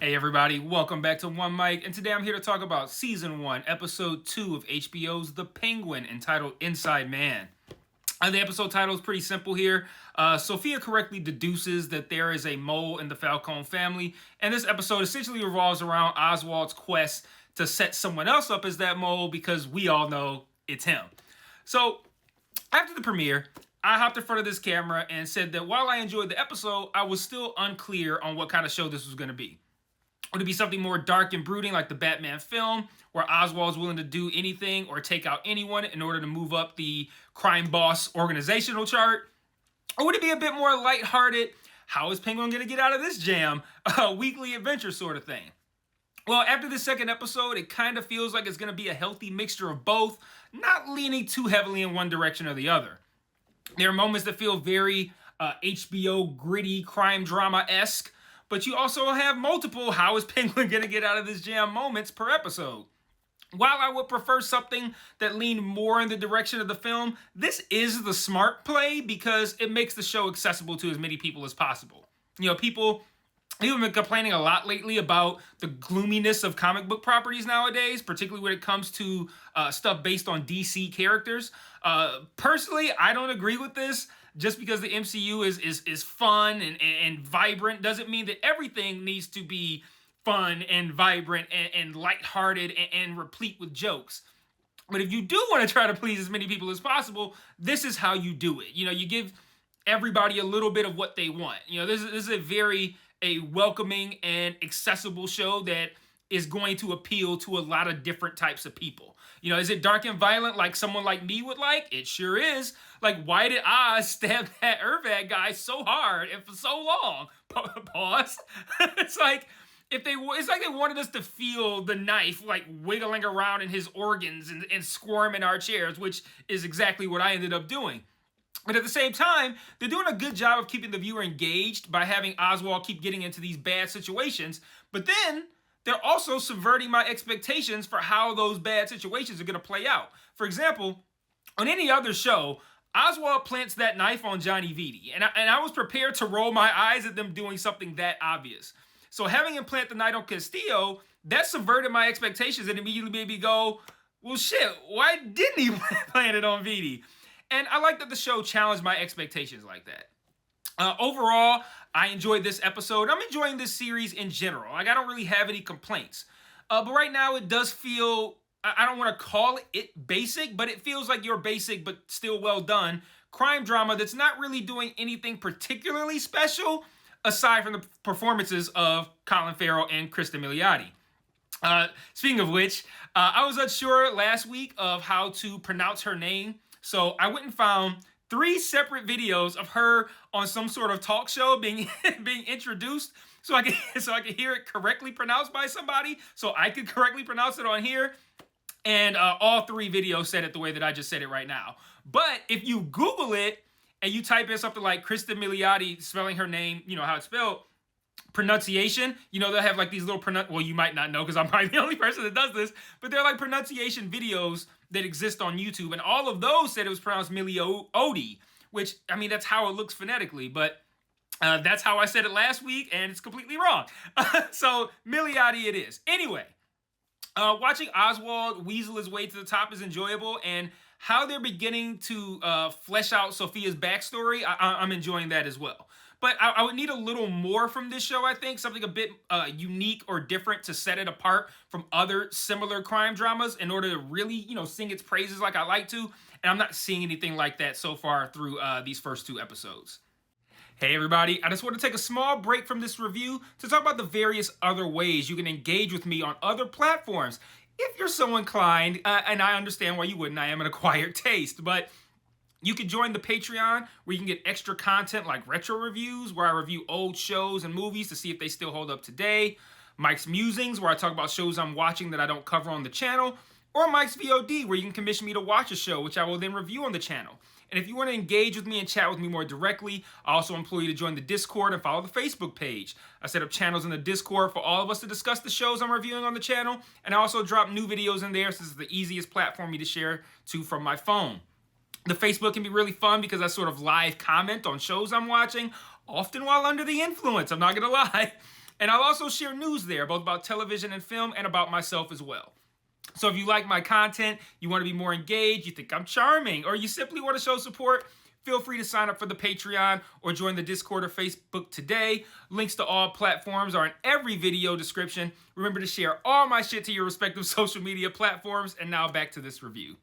Hey everybody, welcome back to One Mic, and today I'm here to talk about Season 1, Episode 2 of HBO's The Penguin, entitled Inside Man. The episode title is pretty simple here. Sophia correctly deduces that there is a mole in the Falcone family, and this episode essentially revolves around Oswald's quest to set someone else up as that mole because we all know it's him. So, after the premiere, I hopped in front of this camera and said that while I enjoyed the episode, I was still unclear on what kind of show this was going to be. Would it be something more dark and brooding like the Batman film, where Oswald's willing to do anything or take out anyone in order to move up the crime boss organizational chart? Or would it be a bit more lighthearted, how is Penguin going to get out of this jam, a weekly adventure sort of thing? Well, after the second episode, it kind of feels like it's going to be a healthy mixture of both, not leaning too heavily in one direction or the other. There are moments that feel very HBO gritty crime drama-esque, but you also have multiple how is Penguin going to get out of this jam moments per episode. While I would prefer something that leaned more in the direction of the film, this is the smart play because it makes the show accessible to as many people as possible. You know, people have been complaining a lot lately about the gloominess of comic book properties nowadays, particularly when it comes to stuff based on DC characters. Personally, I don't agree with this. Just because the MCU is fun and vibrant doesn't mean that everything needs to be fun and vibrant and lighthearted and replete with jokes. But if you do want to try to please as many people as possible, this is how you do it. You know, you give everybody a little bit of what they want. You know, this is a welcoming and accessible show that is going to appeal to a lot of different types of people. You know, is it dark and violent like someone like me would like? It sure is. Like, why did Oz stab that Ervad guy so hard and for so long? Pause. It's like they wanted us to feel the knife like wiggling around in his organs and squirm in our chairs, which is exactly what I ended up doing. But at the same time, they're doing a good job of keeping the viewer engaged by having Oswald keep getting into these bad situations. But then they're also subverting my expectations for how those bad situations are going to play out. For example, on any other show, Oswald plants that knife on Johnny Vitti, and I was prepared to roll my eyes at them doing something that obvious. So having him plant the knife on Castillo, that subverted my expectations and immediately made me go, well shit, why didn't he plant it on Vitti? And I like that the show challenged my expectations like that. Overall, I enjoyed this episode. I'm enjoying this series in general. Like, I don't really have any complaints. But right now, it does feel, I don't want to call it basic, but it feels like your basic but still well done crime drama that's not really doing anything particularly special aside from the performances of Colin Farrell and Kristen Milioti. Speaking of which, I was unsure last week of how to pronounce her name, so I went and found 3 separate videos of her on some sort of talk show being introduced so I could hear it correctly pronounced by somebody, so I could correctly pronounce it on here. And all 3 videos said it the way that I just said it right now. But if you Google it and you type in something like Kristen Milioti, spelling her name, you know how it's spelled, pronunciation, you know, they'll have like these little well, you might not know because I'm probably the only person that does this, but they're like pronunciation videos that exist on YouTube, and all of those said it was pronounced Milioti, which, I mean, that's how it looks phonetically, but that's how I said it last week, and it's completely wrong. So, Milioti it is. Anyway, watching Oswald weasel his way to the top is enjoyable, and how they're beginning to flesh out Sophia's backstory, I'm enjoying that as well. But I would need a little more from this show, I think. Something a bit unique or different to set it apart from other similar crime dramas in order to really, you know, sing its praises like I like to. And I'm not seeing anything like that so far through these first 2 episodes. Hey everybody, I just want to take a small break from this review to talk about the various other ways you can engage with me on other platforms. If you're so inclined, and I understand why you wouldn't, I am an acquired taste, but you can join the Patreon where you can get extra content like retro reviews where I review old shows and movies to see if they still hold up today, Mike's Musings where I talk about shows I'm watching that I don't cover on the channel, or Mike's VOD where you can commission me to watch a show which I will then review on the channel. And if you want to engage with me and chat with me more directly, I also implore you to join the Discord and follow the Facebook page. I set up channels in the Discord for all of us to discuss the shows I'm reviewing on the channel, and I also drop new videos in there since it's the easiest platform for me to share to from my phone. The Facebook can be really fun because I sort of live comment on shows I'm watching, often while under the influence, I'm not going to lie. And I'll also share news there, both about television and film and about myself as well. So if you like my content, you want to be more engaged, you think I'm charming, or you simply want to show support, feel free to sign up for the Patreon or join the Discord or Facebook today. Links to all platforms are in every video description. Remember to share all my shit to your respective social media platforms. And now back to this review.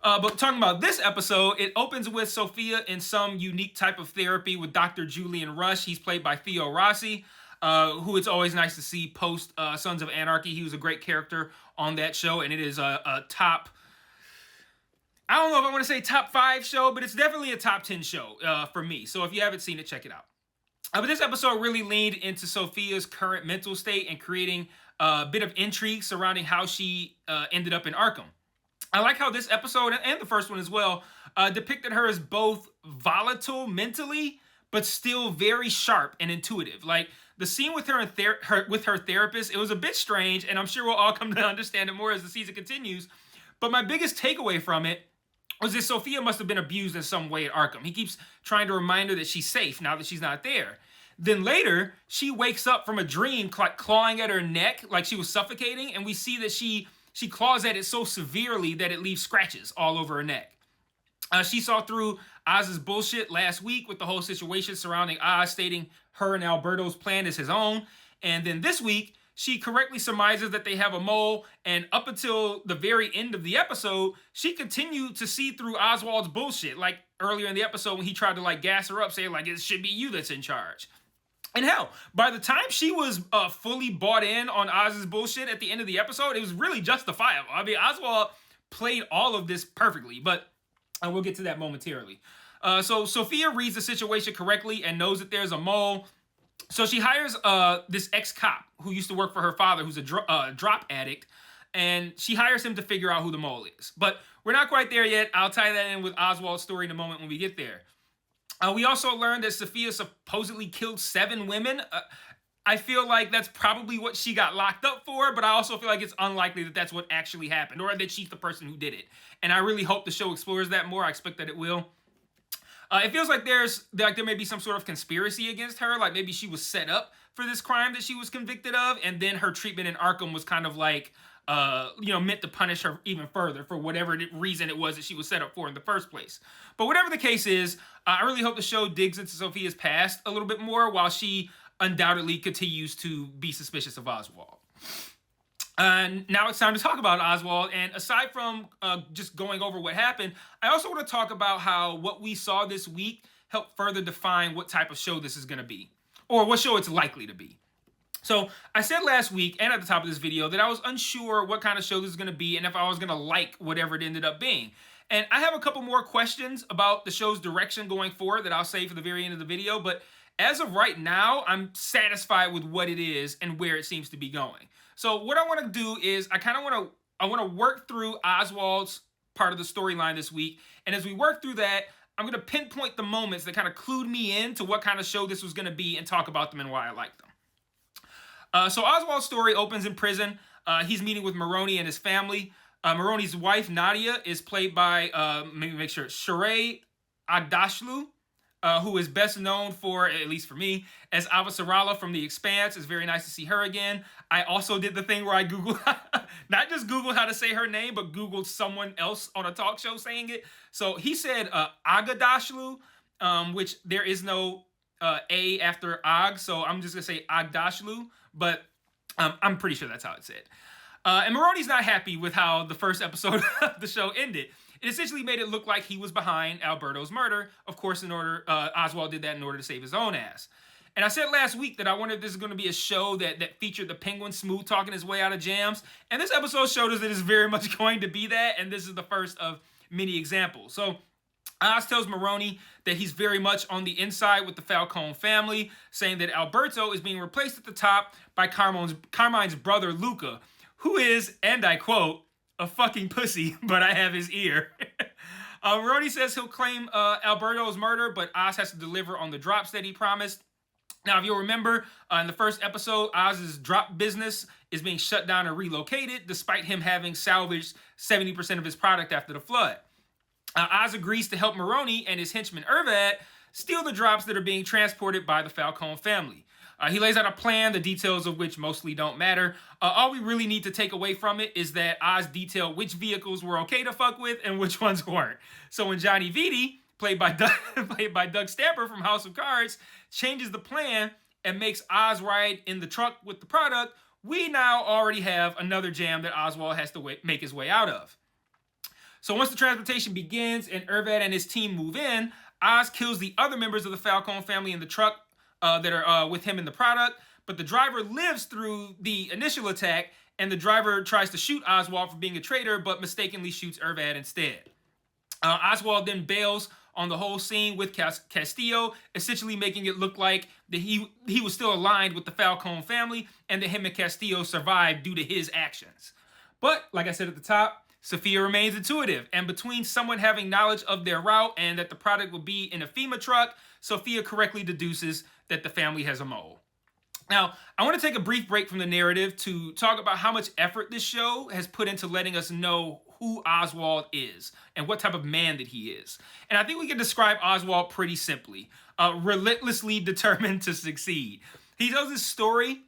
But talking about this episode, it opens with Sophia in some unique type of therapy with Dr. Julian Rush. He's played by Theo Rossi, who it's always nice to see post Sons of Anarchy. He was a great character on that show, and it is a top, I don't know if I want to say top 5 show, but it's definitely a top 10 show for me. So if you haven't seen it, check it out. But this episode really leaned into Sophia's current mental state and creating a bit of intrigue surrounding how she ended up in Arkham. I like how this episode, and the first one as well, depicted her as both volatile mentally, but still very sharp and intuitive. Like, the scene with her with her therapist, it was a bit strange, and I'm sure we'll all come to understand it more as the season continues. But my biggest takeaway from it was that Sophia must have been abused in some way at Arkham. He keeps trying to remind her that she's safe now that she's not there. Then later, she wakes up from a dream clawing at her neck like she was suffocating, and we see that she claws at it so severely that it leaves scratches all over her neck. She saw through Oz's bullshit last week with the whole situation surrounding Oz stating her and Alberto's plan is his own. And then this week, she correctly surmises that they have a mole. And up until the very end of the episode, she continued to see through Oswald's bullshit. Like earlier in the episode when he tried to gas her up, saying it should be you that's in charge. And hell, by the time she was fully bought in on Oz's bullshit at the end of the episode, it was really justifiable. I mean, Oswald played all of this perfectly, but we'll get to that momentarily. So Sophia reads the situation correctly and knows that there's a mole. So she hires this ex-cop who used to work for her father, who's a drop addict, and she hires him to figure out who the mole is. But we're not quite there yet. I'll tie that in with Oswald's story in a moment when we get there. We also learned that Sophia supposedly killed 7 women. I feel like that's probably what she got locked up for, but I also feel like it's unlikely that that's what actually happened, or that she's the person who did it. And I really hope the show explores that more. I expect that it will. It feels like there may be some sort of conspiracy against her, like maybe she was set up for this crime that she was convicted of, and then her treatment in Arkham was kind of meant to punish her even further for whatever reason it was that she was set up for in the first place. But whatever the case is, I really hope the show digs into Sophia's past a little bit more while she undoubtedly continues to be suspicious of Oswald. And now it's time to talk about Oswald. And aside from just going over what happened, I also want to talk about how what we saw this week helped further define what type of show this is going to be, or what show it's likely to be. So I said last week and at the top of this video that I was unsure what kind of show this is going to be and if I was going to like whatever it ended up being. And I have a couple more questions about the show's direction going forward that I'll save for the very end of the video. But as of right now, I'm satisfied with what it is and where it seems to be going. So what I want to do is I want to work through Oswald's part of the storyline this week. And as we work through that, I'm going to pinpoint the moments that kind of clued me in to what kind of show this was going to be and talk about them and why I like them. So Oswald's story opens in prison. He's meeting with Maroni and his family. Maroni's wife, Nadia, is played by, Sheree Agdashlu, who is best known for, at least for me, as Avasarala from The Expanse. It's very nice to see her again. I also did the thing where I Googled, not just Googled how to say her name, but Googled someone else on a talk show saying it. So he said Agdashlu, which there is no A after Ag, so I'm just going to say Agdashlu, but I'm pretty sure that's how it's said. And Maroni's not happy with how the first episode of the show ended. It essentially made it look like he was behind Alberto's murder. Of course, Oswald did that in order to save his own ass. And I said last week that I wondered if this is going to be a show that featured the Penguin smooth talking his way out of jams. And this episode showed us that it's very much going to be that. And this is the first of many examples. So Oz tells Maroni that he's very much on the inside with the Falcone family, saying that Alberto is being replaced at the top by Carmine's brother, Luca, who is, and I quote, a fucking pussy, but I have his ear. Maroni says he'll claim Alberto's murder, but Oz has to deliver on the drops that he promised. Now, if you'll remember, in the first episode, Oz's drop business is being shut down and relocated, despite him having salvaged 70% of his product after the flood. Oz agrees to help Maroni and his henchman Ervad steal the drops that are being transported by the Falcone family. He lays out a plan, the details of which mostly don't matter. All we really need to take away from it is that Oz detailed which vehicles were okay to fuck with and which ones weren't. So when Johnny Vitti, played by Doug Stamper from House of Cards, changes the plan and makes Oz ride in the truck with the product, we now already have another jam that Oswald has to make his way out of. So once the transportation begins and Irvad and his team move in, Oz kills the other members of the Falcone family in the truck that are with him in the product, but the driver lives through the initial attack, and the driver tries to shoot Oswald for being a traitor, but mistakenly shoots Irvad instead. Oswald then bails on the whole scene with Castillo, essentially making it look like that he was still aligned with the Falcone family, and that him and Castillo survived due to his actions. But, like I said at the top, Sophia remains intuitive, and between someone having knowledge of their route and that the product will be in a FEMA truck, Sophia correctly deduces that the family has a mole. Now, I want to take a brief break from the narrative to talk about how much effort this show has put into letting us know who Oswald is and what type of man that he is. And I think we can describe Oswald pretty simply. Relentlessly determined to succeed. He tells this story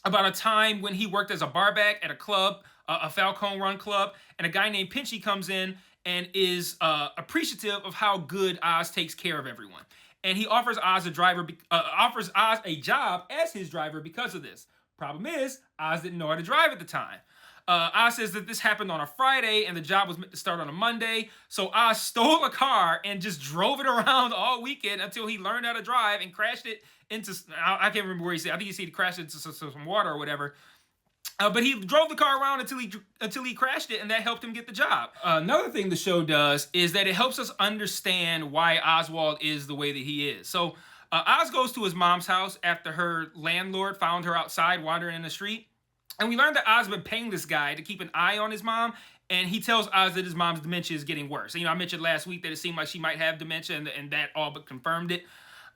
about a time when he worked as a barback at a club, a Falcone-run club, and a guy named Pinchy comes in and is appreciative of how good Oz takes care of everyone. And he offers Oz a job as his driver because of this. Problem is, Oz didn't know how to drive at the time. Oz says that this happened on a Friday and the job was meant to start on a Monday. So Oz stole a car and just drove it around all weekend until he learned how to drive and crashed it into, I can't remember where he said, I think he said he crashed it into some water or whatever. But he drove the car around until he crashed it, and that helped him get the job. Another thing the show does is that it helps us understand why Oswald is the way that he is. So Oz goes to his mom's house after her landlord found her outside wandering in the street. And we learned that Oz had been paying this guy to keep an eye on his mom, and he tells Oz that his mom's dementia is getting worse. I mentioned last week that it seemed like she might have dementia, and that all but confirmed it.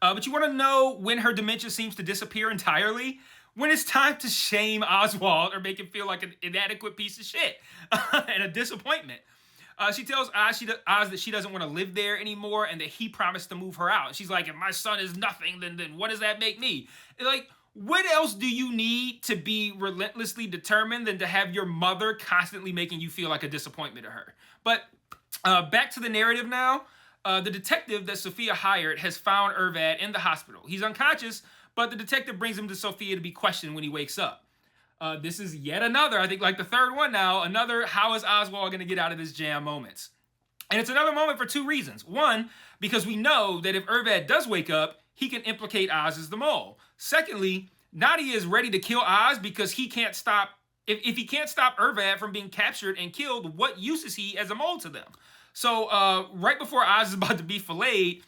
But you want to know when her dementia seems to disappear entirely? When it's time to shame Oswald or make him feel like an inadequate piece of shit and a disappointment. She tells Oz that she doesn't want to live there anymore and that he promised to move her out. She's like, if my son is nothing, then what does that make me? And like, what else do you need to be relentlessly determined than to have your mother constantly making you feel like a disappointment to her? But back to the narrative now. The detective that Sophia hired has found Irvad in the hospital. He's unconscious, but the detective brings him to Sophia to be questioned when he wakes up. This is yet another, I think like the third one now, another how is Oswald going to get out of this jam moments. And it's another moment for two reasons. One, because we know that if Irvad does wake up, he can implicate Oz as the mole. Secondly, Nadia is ready to kill Oz because he can't stop, if he can't stop Irvad from being captured and killed, what use is he as a mole to them? So right before Oz is about to be filleted,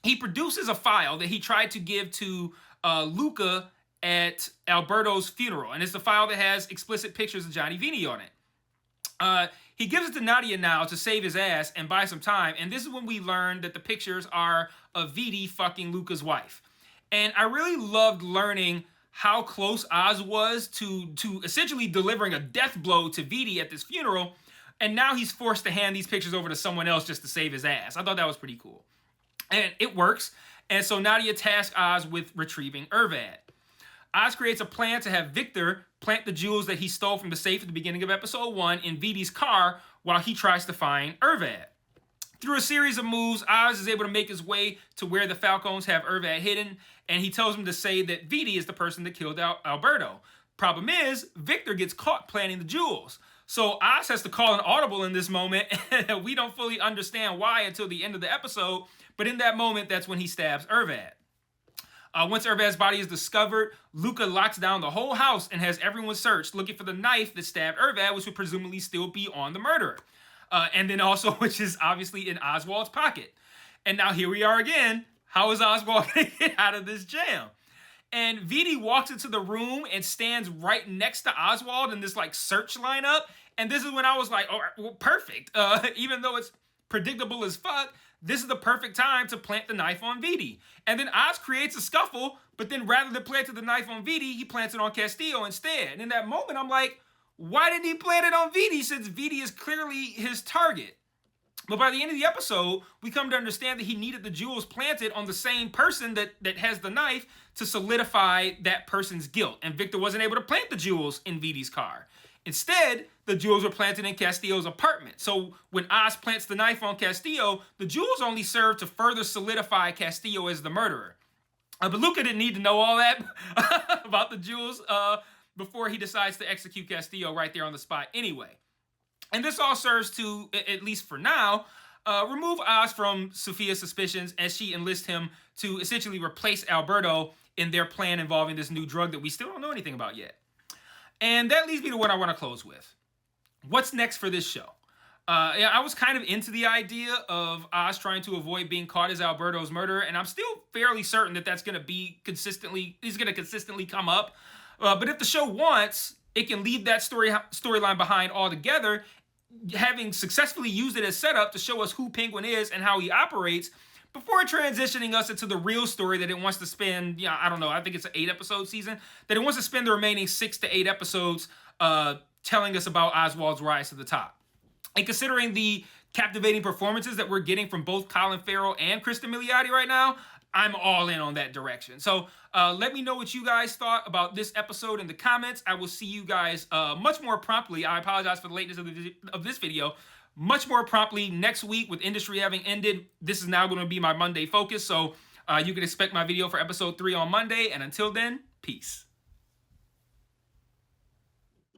he produces a file that he tried to give to Luca at Alberto's funeral. And it's the file that has explicit pictures of Johnny Vitti on it. He gives it to Nadia now to save his ass and buy some time. And this is when we learn that the pictures are of Vitti fucking Luca's wife. And I really loved learning how close Oz was to essentially delivering a death blow to Vitti at this funeral. And now he's forced to hand these pictures over to someone else just to save his ass. I thought that was pretty cool. And it works. And so Nadia tasks Oz with retrieving Irvad. Oz creates a plan to have Victor plant the jewels that he stole from the safe at the beginning of episode 1 in Vitti's car while he tries to find Irvad. Through a series of moves, Oz is able to make his way to where the Falcones have Irvad hidden, and he tells him to say that Vitti is the person that killed Alberto. Problem is, Victor gets caught planting the jewels. So Oz has to call an audible in this moment, and we don't fully understand why until the end of the episode, but in that moment, that's when he stabs Irvad. Once Irvad's body is discovered, Luca locks down the whole house and has everyone searched, looking for the knife that stabbed Irvad, which would presumably still be on the murderer. And then also, which is obviously in Oswald's pocket. And now here we are again. How is Oswald going to get out of this jam? And Vitti walks into the room and stands right next to Oswald in this like search lineup. And this is when I was like, oh, well, perfect. Even though it's predictable as fuck, this is the perfect time to plant the knife on Vitti. And then Oz creates a scuffle, but then rather than planting the knife on Vitti, he plants it on Castillo instead. And in that moment, I'm like, why didn't he plant it on Vitti since Vitti is clearly his target? But by the end of the episode, we come to understand that he needed the jewels planted on the same person that has the knife to solidify that person's guilt. And Victor wasn't able to plant the jewels in Vidi's car. Instead, the jewels were planted in Castillo's apartment. So when Oz plants the knife on Castillo, the jewels only serve to further solidify Castillo as the murderer. But Luca didn't need to know all that about the jewels before he decides to execute Castillo right there on the spot anyway. And this all serves to, at least for now, remove Oz from Sophia's suspicions as she enlists him to essentially replace Alberto in their plan involving this new drug that we still don't know anything about yet. And that leads me to what I want to close with. What's next for this show? I was kind of into the idea of Oz trying to avoid being caught as Alberto's murderer, and I'm still fairly certain that that's going to be he's going to consistently come up. But if the show wants, it can leave that storyline behind altogether, having successfully used it as setup to show us who Penguin is and how he operates, before transitioning us into the real story that it wants to spend, I don't know, I think it's an 8-episode season, that it wants to spend the remaining 6 to 8 episodes telling us about Oswald's rise to the top. And considering the captivating performances that we're getting from both Colin Farrell and Kristen Milioti right now, I'm all in on that direction. So let me know what you guys thought about this episode in the comments. I will see you guys much more promptly. I apologize for the lateness of this video. Much more promptly next week with Industry having ended. This is now going to be my Monday focus. So you can expect my video for episode 3 on Monday. And until then, peace.